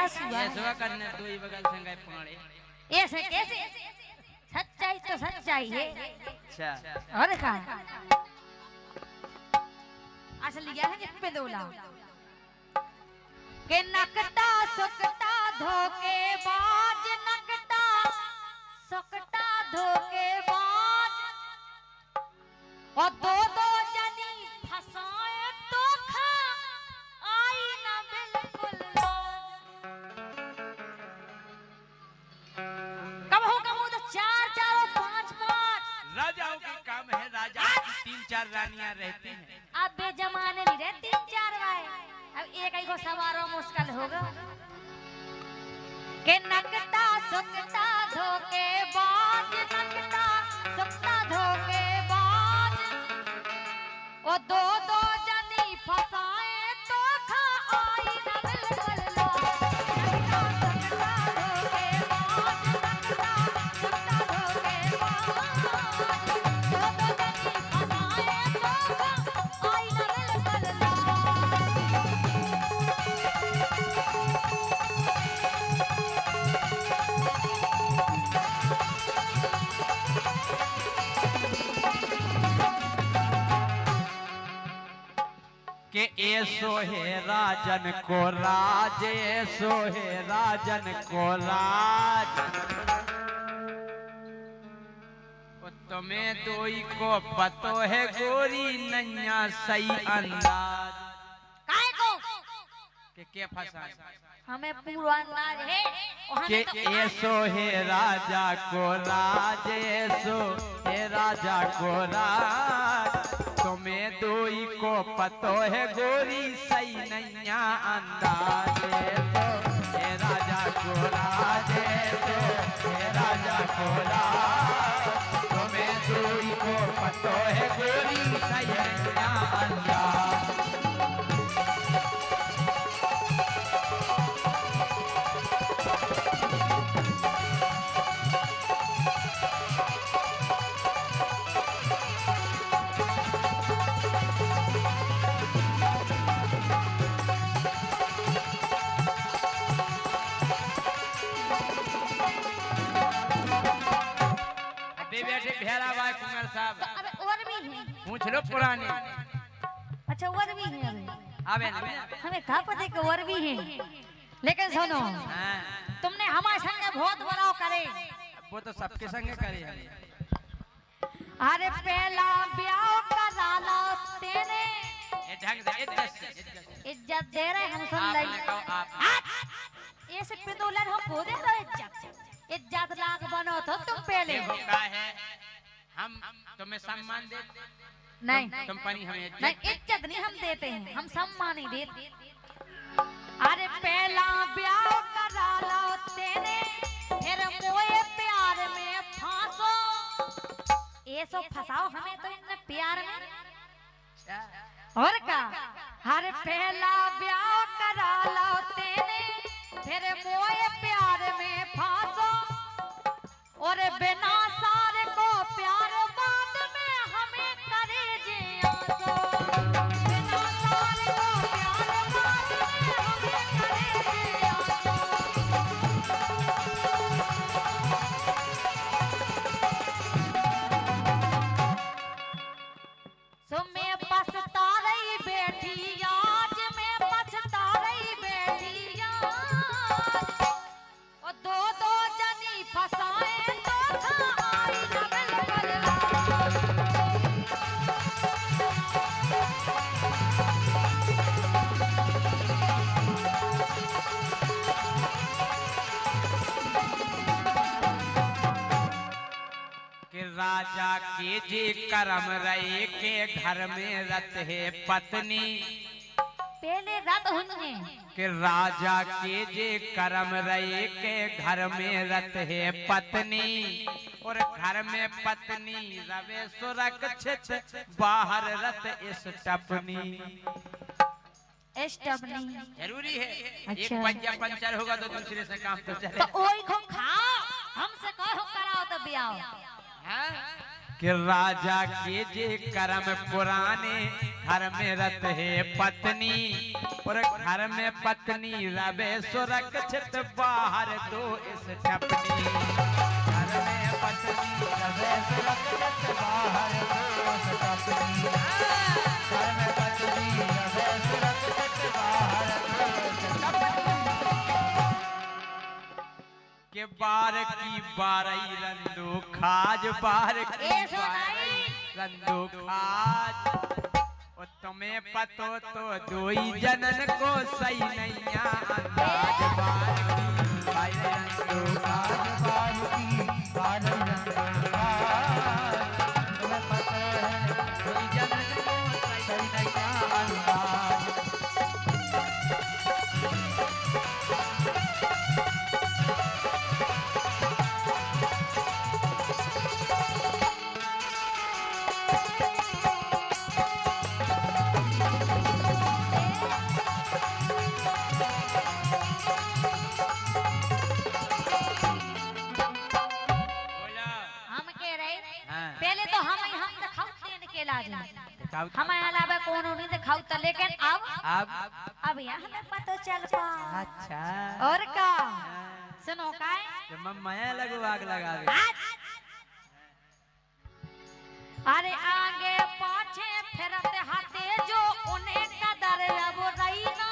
सासू है ऐसा करने दो ही बगल संगे पाड़े ऐसे कैसे सच्चाई तो सच्चाई है अच्छा और का असली क्या है पे दोला के नकटा सुकटा धोके बाज नकटा सुकटा धोके बाज और दो जनी फसाए तो खा आई ना बिल्कुल कब हो तो चार चार पांच पांच राजाओं का काम है राजा की 3-4 रानियां रहती हैं अब बे जमाने नहीं रहती 4 भाई अब एक ही को सवारों मुश्किल होगा के नकटा सुकटा धोके बाज नकटा सुकटा धोके बाज ओ दो जनी फसाए तो खा आई ना बिल्कुल नकटा सुकटा धोके बाज नकटा सुकटा धोके बाज दो जनी फसाए तो खा आई ना बिल्कुल के ऐसो है राजन को राज ऐसो है राजन को राज तुम्हें दोई को पतो है गोरी नैया सही अंदाज काय को के क्या फंसा हमें पूरा अंदाज है और के हमें तो ऐसो है राजा को राज ऐसो है राजा को राज तुम्हें दोई को पतो है गोरी सही नैया अंदाज ऐसो है राजा को राज ऐसो है राजा को राज तुम्हें दोई को पतो है गोरी सही नैया अंदाज भेड़ा भाई कुमार साहब अबे और भी है पूछ लो पुरानी अच्छा और भी है आवे ना हमें कहा पता कि और भी है लेकिन सुनो हाँ तुमने हमारे संग बहुत बड़ाव करे वो तो सबके संगे करे अरे पहला ब्याह करा लो तेरे ये ढंग दे इज्जत दे रहे हम सुन आपने ले कहो आप ऐसे पिदोलर हम को दे रहे इज्जत लाख बनो तो तुम पहले देखो क्या है हम तुम्हें सम्मान दे नहीं कंपनी हमें नहीं इज्जत नहीं हम देते हैं हम सम्मान ही देते अरे पहला ब्याह करा लो तेरे फिर मोए प्यार में फांसो ये सब फंसाओ हमें तो इन प्यार में और का हर पहला ब्याह करा लो तेरे फिर मोए प्यार में फांसो और बिना सारे को प्यार बाद में हमें करे जियासो बिना सारे को प्यार बाद में हमें करे जियासो सो मैं पछता रही बैठी आज मैं पछता रही बैठी आज और दो जनी फसाए तो खा आई ना बिल्कुल कि राजा के जे कर्म रहे के घर में रत है पत्नी पहले रात हुई कि राजा के जे कर्म रहे के घर में रत है पत्नी और घर में पत्नी रवे सुरक्षित बाहर रत इस टपनी स्टबनी जरूरी है अच्छा। एक पंजा पंचर होगा तो दूसरे से काम तो चले तो ओई को खाओ हमसे कहो कराओ तो बियाओ हाँ? कि राजा के जे कर्म पुराने घर में रत है पत्नी और घर में पत्नी रवे सुरक्षित बाहर दो इस टपनी घर में पत्नी रवे सुरक्षित बाहर दो इस टपनी घर में पत्नी रवे सुरक्षित बाहर दो इस टपनी के बार की बारई रंदो खाज बार की बारई रंदो खाज और तुम्हें पतो तो दोई जनन को सही नहीं अंदाज बार की बारई रंदो खाज बार की बारई रंदो खाज तुम्हें पतो है दोई जनन को सही नहीं अंदाज हम अलावा कोनो नहीं दिखाऊ तो लेकिन अब यहाँ हमें पता चल पा अच्छा और का सुनो का जब माया लगो आग लगावे अरे आगे पाछे फिरते हाथे जो उन्हें कदर अब रही ना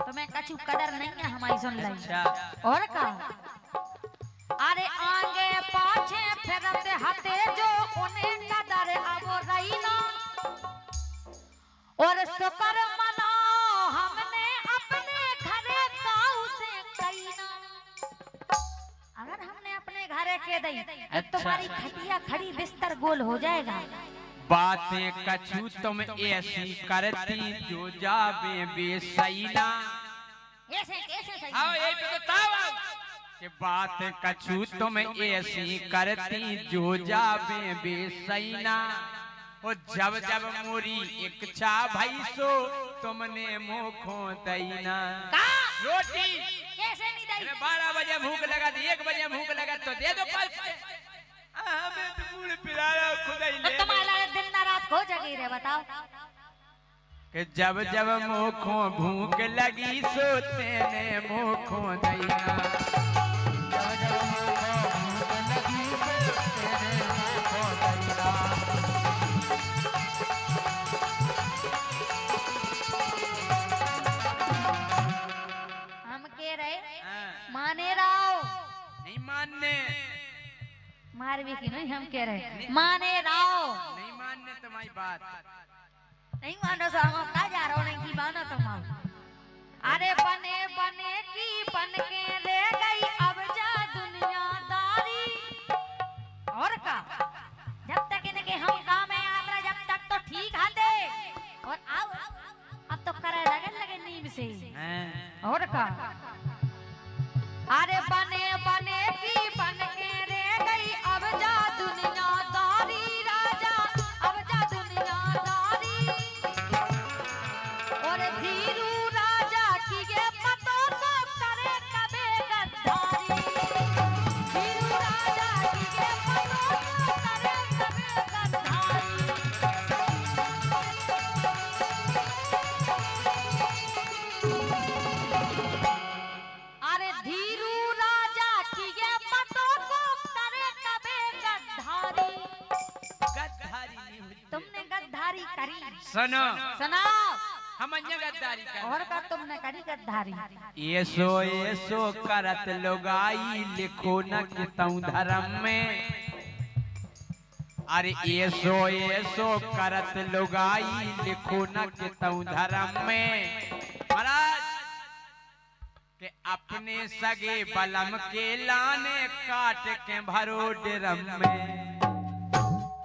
तुम्हें कछु कदर नहीं है हमारी सुन ली अच्छा और का अरे आगे पाछे फिरते हाथे जो उन्हें कदर अब रही ना और शुक्र मनाओ हमने अपने घरे काऊ से कई ना अगर हमने अपने घरे के दई तो तुम्हारी खटिया खड़ी बिस्तर गोल हो जाएगा बातें कछु तुम ऐसी करती जो जावे बेसैना ऐसे कैसे सही आओ यही पे तो ताव आओ कि बात कछु तुम ऐसी करती जो जावे बेसैना और जब जब मोरी इच्छा भई सो तुमने मुखों दैना रोटी कैसे नहीं दई 12 बजे भूख लगा 1 बजे भूख लगा तो दे दो पल हमें तो पूरे पिलाया खुद ही ले तुम्हारा दिन ना रात खो जगी रे बताओ कि जब जब मुखों भूख लगी सो तेने मुखों दैना जब जब मुखों भूख लगी सो तेने मुखों दैना हम कह रहे माने राव नहीं मानने मार भी की नहीं हम कह रहे माने राव नहीं मानने तुम्हारी बात नहीं मानो तो हम का जा रहा नहीं की मानो तुम अरे बने बने की बन के रह गई अब जा दुनियादारी और का जब तक इनके हम काम में आ रहा जब तक तो ठीक हाथे और अब तो करे लगे नीम से और का अरे बने बने की बन के रह गई अब जा दुनियादारी राजा अब जा दुनियादारी और धीरू राजा की ये पतों को करे कबे गद्दारी धीरू राजा की ये पतों को करे कबे गद्दारी अरे धीरू राजा की ये पतों को करे कबे गद्दारी गद्दारी नहीं हुई तुमने गद्दारी करी सुनो सुनाओ हम अन्य गद्दारी कर और का तुमने करी गद्दारी ऐसो करत लोगाई लिखो न कितऊ धर्म में अरे ऐसो करत लोगाई लिखो न कितऊ धर्म में महाराज के अपने सगे बलम के लाने काट के भरो ड्रम में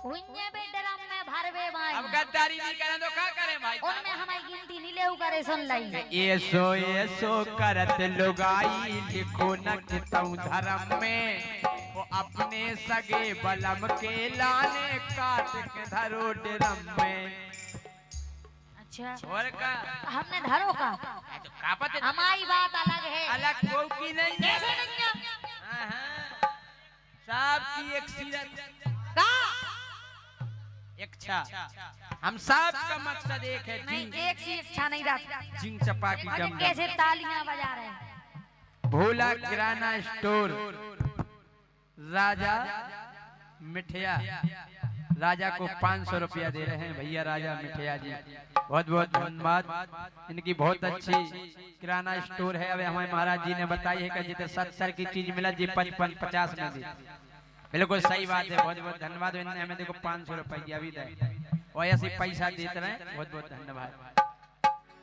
उन्हें भी ड्रम में भरवे भाई अब गद्दारी नहीं करें तो क्या करें भाई उनमें हमारी गिनती नहीं ले करे सुन लाई ऐसो करत लोगाई लिखो न कितऊ धर्म में वो अपने सगे बलम के लाने काट के धरो ड्रम में अच्छा और का हमने धरो का तो कापत हमारी बात अलग है अलग कोई की नहीं है कैसे नहीं है हाँ, हाँ। साहब की एक सीरत का इच्छा हम सब का मकसद एक है, नहीं जिंग एक सी इच्छा नहीं रखती। जिंग चपा की अरे डम कैसे तालियां बजा रहे हैं। भोला किराना स्टोर, राजा मिठिया, राजा को 500 रुपया दे रहे हैं भैया राजा मिठिया जी, बहुत बहुत धन्यवाद। इनकी बहुत अच्छी किराना स्टोर है। अब हमें महाराज जी ने बताई है कि जितने 70 की चीज मिला जी 55 50 में दी, बिल्कुल सही बात है। बहुत बहुत धन्यवाद। इन्होंने हमें देखो 500 रुपया भी दिया और ऐसे पैसा देते रहे, बहुत बहुत धन्यवाद।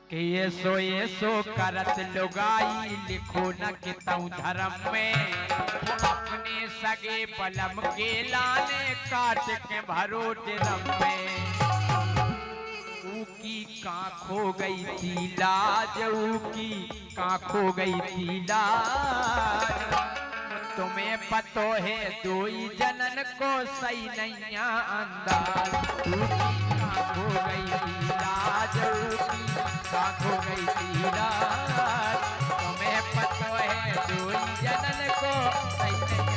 कि ये सो करत लुगाई लिखो न कितऊ धर्म में, अपने सगे बलम के लाने काट के भरो ड्रम में। ऊकी कां खो गई थी लाज, ऊकी कां खो गई थी लाज, तुम्हें पतो है दोई जनन को सही नहीं अंदाज। ऊकी कां खो गई थी लाज, ऊकी कां खो गई थी लाज, तुम्हें पतो है दोई जनन को सही नहीं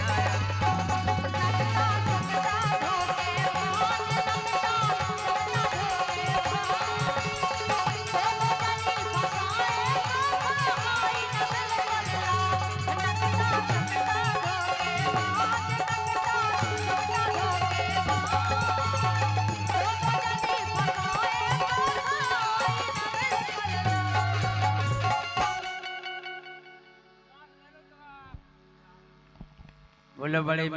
बोलो बड़े